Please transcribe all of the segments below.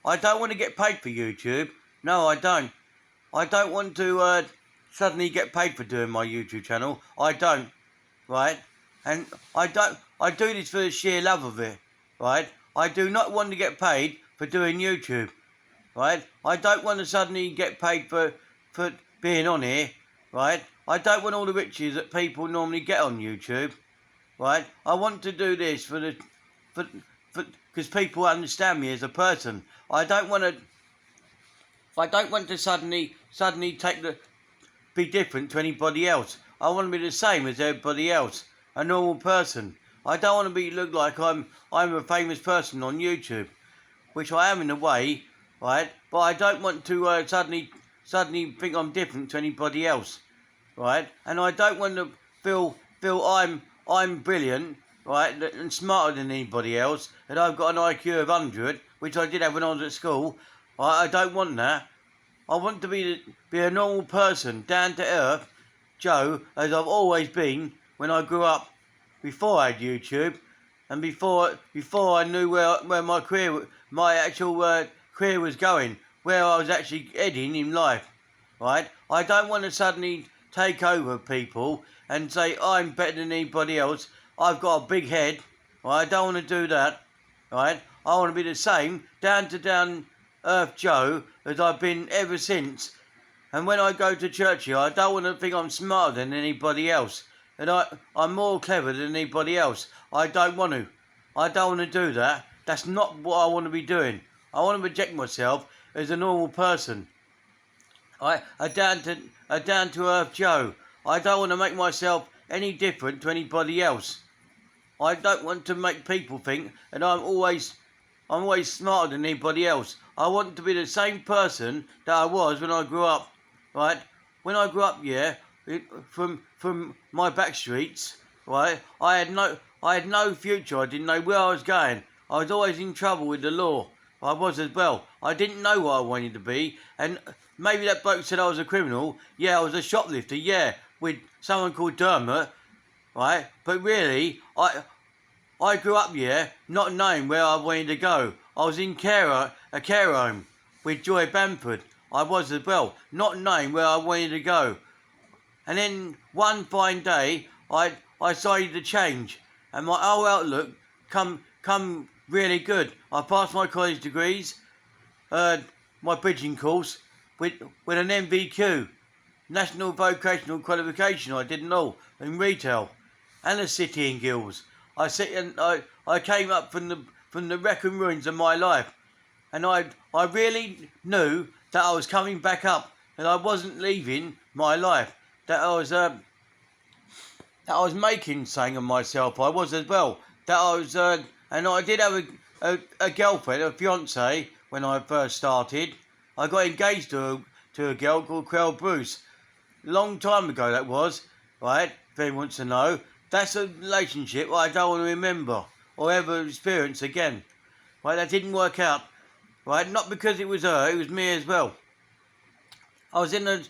I don't want to get paid for YouTube. No, I don't. I don't want to suddenly get paid for doing my YouTube channel. I don't, right? And I don't. I do this for the sheer love of it, right? I do not want to get paid for doing YouTube, right? I don't want to suddenly get paid for being on here, right? I don't want all the riches that people normally get on YouTube, right? I want to do this for because people understand me as a person. I don't want to suddenly be different to anybody else. I want to be the same as everybody else, a normal person. I don't want to look like I'm a famous person on YouTube, which I am in a way, right? But I don't want to suddenly think I'm different to anybody else, right? And I don't want to feel I'm brilliant, right, and smarter than anybody else, and I've got an IQ of 100, which I did have when I was at school. Right? I don't want that. I want to be a normal person, down to earth, Joe, as I've always been when I grew up, before I had YouTube, and before I knew where my actual career was going, where I was actually heading in life, right? I don't want to suddenly take over people and say I'm better than anybody else. I've got a big head, right? I don't want to do that, right? I want to be the same, down to earth Joe, as I've been ever since. And when I go to church here, I don't want to think I'm smarter than anybody else. And I'm more clever than anybody else. I don't want to. I don't want to do that. That's not what I want to be doing. I want to project myself as a normal person. A down to earth Joe. I don't want to make myself any different to anybody else. I don't want to make people think that I'm always smarter than anybody else. I want to be the same person that I was when I grew up, right? When I grew up, from my back streets, right? I had no future. I didn't know where I was going. I was always in trouble with the law. I was as well. I didn't know what I wanted to be, and maybe that bloke said I was a criminal. Yeah, I was a shoplifter. Yeah, with someone called Dermot, right? But really, I grew up here not knowing where I wanted to go. I was in a care home with Joy Bamford. I was as well, not knowing where I wanted to go. And then one fine day, I decided to change, and my whole outlook come really good. I passed my college degrees, my bridging course with an NVQ, National Vocational Qualification. I didn't know in retail, and a City and Guilds. I came up from the wreck and ruins of my life, and I really knew that I was coming back up, and I wasn't leaving my life. That I was making something of myself. I was as well. That I was, and I did have a girlfriend, a fiance, when I first started. I got engaged to a girl called Crel Bruce. Long time ago that was, right? If anyone wants to know. That's a relationship I don't want to remember or ever experience again. Right, that didn't work out. Right, not because it was her, it was me as well. I was in a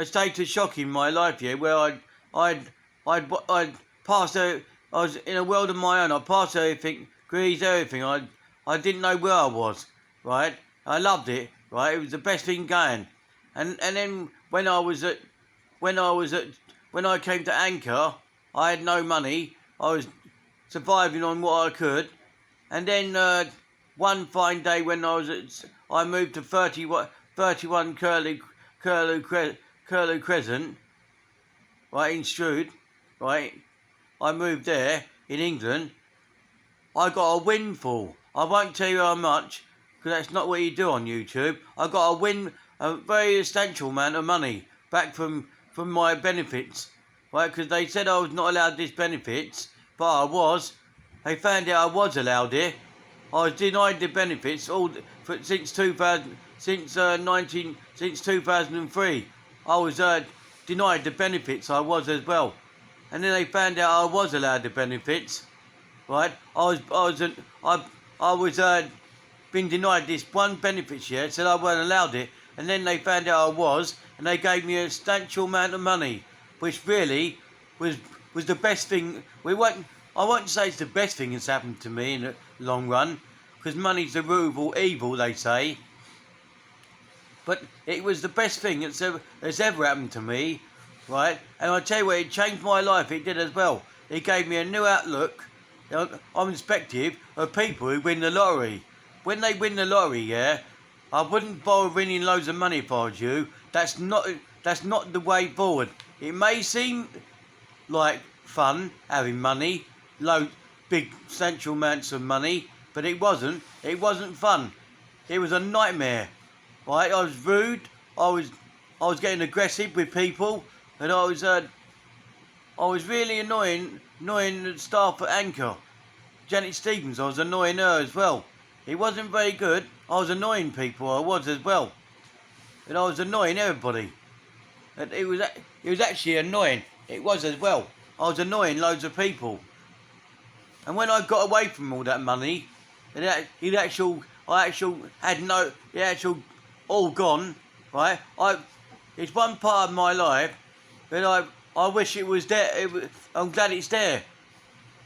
state of shock in my life here, where I'd passed I was in a world of my own. I passed everything, grazed everything. I didn't know where I was. Right, I loved it. Right, it was the best thing going. And then when I came to Anchor, I had no money. I was surviving on what I could. And then one fine day when I moved to 31 Curlew Crescent, right, in Strood, right. I moved there in England. I got a windfall. I won't tell you how much, because that's not what you do on YouTube. I got a very substantial amount of money back from my benefits. Right, because they said I was not allowed these benefits, but I was. They found out I was allowed it. I was denied the benefits since 2003. I was denied the benefits. I was as well, and then they found out I was allowed the benefits. Right, I was been denied this one benefit yet, said I wasn't allowed it, and then they found out I was, and they gave me a substantial amount of money, which really was the best thing. I won't say it's the best thing that's happened to me in the long run, because money's the root of all evil, they say. But it was the best thing that's ever happened to me, right? And I tell you what, it changed my life. It did as well. It gave me a new outlook on perspective of people who win the lottery. When they win the lottery, yeah, I wouldn't bother winning loads of money if I was you. That's not the way forward. It may seem like fun having money, big substantial amounts of money, but it wasn't. It wasn't fun. It was a nightmare. Right? I was rude. I was getting aggressive with people, and I was really annoying the staff at Anchor. Janet Stevens, I was annoying her as well. It wasn't very good. I was annoying people. I was as well, and I was annoying everybody. And it was actually annoying. It was as well. I was annoying loads of people. And when I got away from all that money, it all gone, right? It's one part of my life that I wish it was there. I'm glad it's there.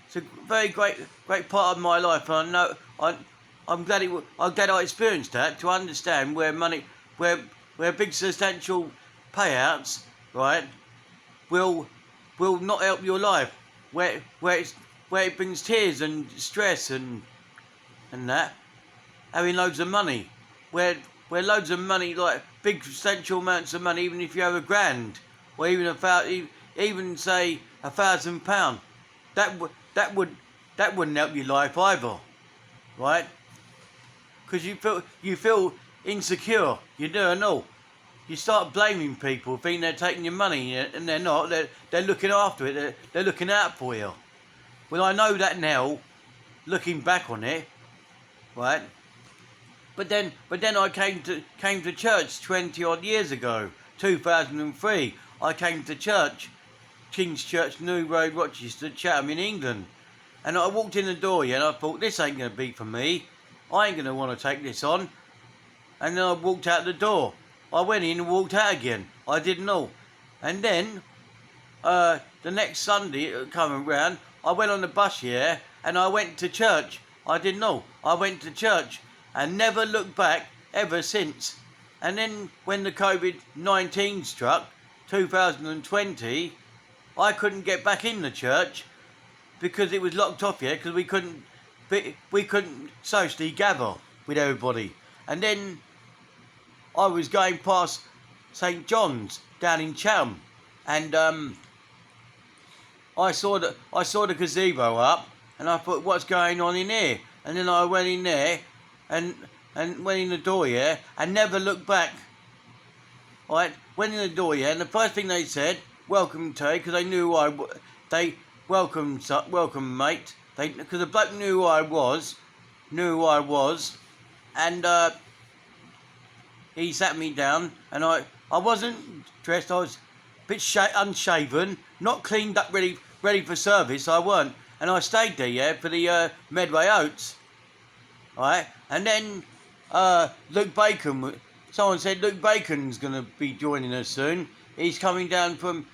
It's a very great part of my life, and I'm glad I experienced that to understand where big substantial payouts, right, will not help your life, where it brings tears and stress and that, having loads of money, where loads of money, like big substantial amounts of money, even if you have £1,000 or even say £1,000, that wouldn't help your life either, right? Because you feel insecure. You don't know. You start blaming people, thinking they're taking your money, and they're not. They're looking after it. They're looking out for you. Well, I know that now, looking back on it, right? But then I came to church 20 odd years ago, 2003. I came to church, King's Church, New Road, Rochester, Chatham in England, and I walked in the door, and I thought, this ain't gonna be for me. I ain't gonna want to take this on. And then I walked out the door. I went in and walked out again. I didn't know. And then the next Sunday coming round, I went on the bus here and I went to church. I didn't know. I went to church and never looked back ever since. And then when the COVID-19 struck, 2020, I couldn't get back in the church because it was locked off here, because we couldn't socially gather with everybody. And then I was going past St John's down in Chatham, and I saw the gazebo up, and I thought, what's going on in here? And then I went in there, and went in the door here, and never looked back. Right, went in the door here, and the first thing they said, "Welcome, Tay," because they knew they welcome mate. Because the bloke knew who I was, and he sat me down, and I wasn't dressed. I was a bit unshaven, not cleaned up, ready for service. I weren't, and I stayed there, for the Medway Oats, right? And then Luke Bacon. Someone said Luke Bacon's going to be joining us soon. He's coming down from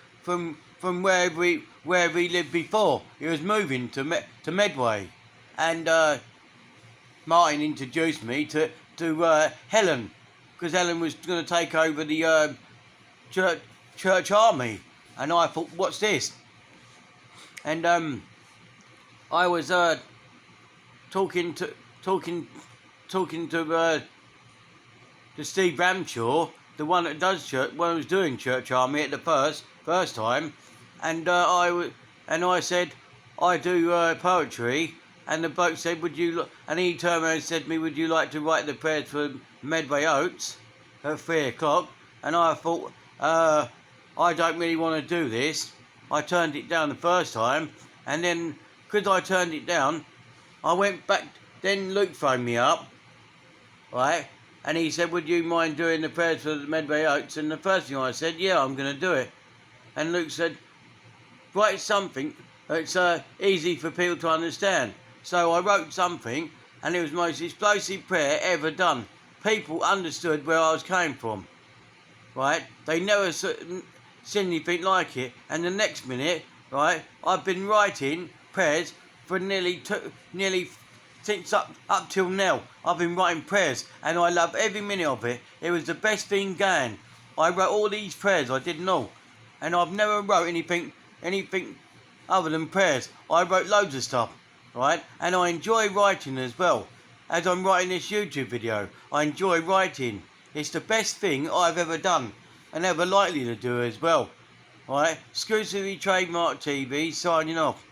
wherever he lived before. He was moving to Medway, and Martin introduced me to Helen, because Helen was going to take over the church army, and I thought, what's this? And I was talking to Steve Ramshaw, the one that does church, one who was doing church army at the first time, and I said, I do poetry, and the bloke said, and he turned around and said to me, would you like to write the prayers for Medway Oats at 3 o'clock? And I thought, I don't really want to do this. I turned it down the first time, and then, because I turned it down, I went back. Then Luke phoned me up, right? And he said, would you mind doing the prayers for the Medway Oats? And the first thing I said, yeah, I'm going to do it. And Luke said, write something that's easy for people to understand. So I wrote something, and it was the most explosive prayer ever done. People understood where I was coming from, right? They never seen anything like it. And the next minute, right, I've been writing prayers for nearly since up till now, I've been writing prayers, and I love every minute of it. It was the best thing going. I wrote all these prayers, I didn't know, and I've never wrote anything other than prayers. I wrote loads of stuff, right? And I enjoy writing as well. As I'm writing this YouTube video, I enjoy writing. It's the best thing I've ever done, and ever likely to do as well. Right? Exclusively Trademark TV, signing off.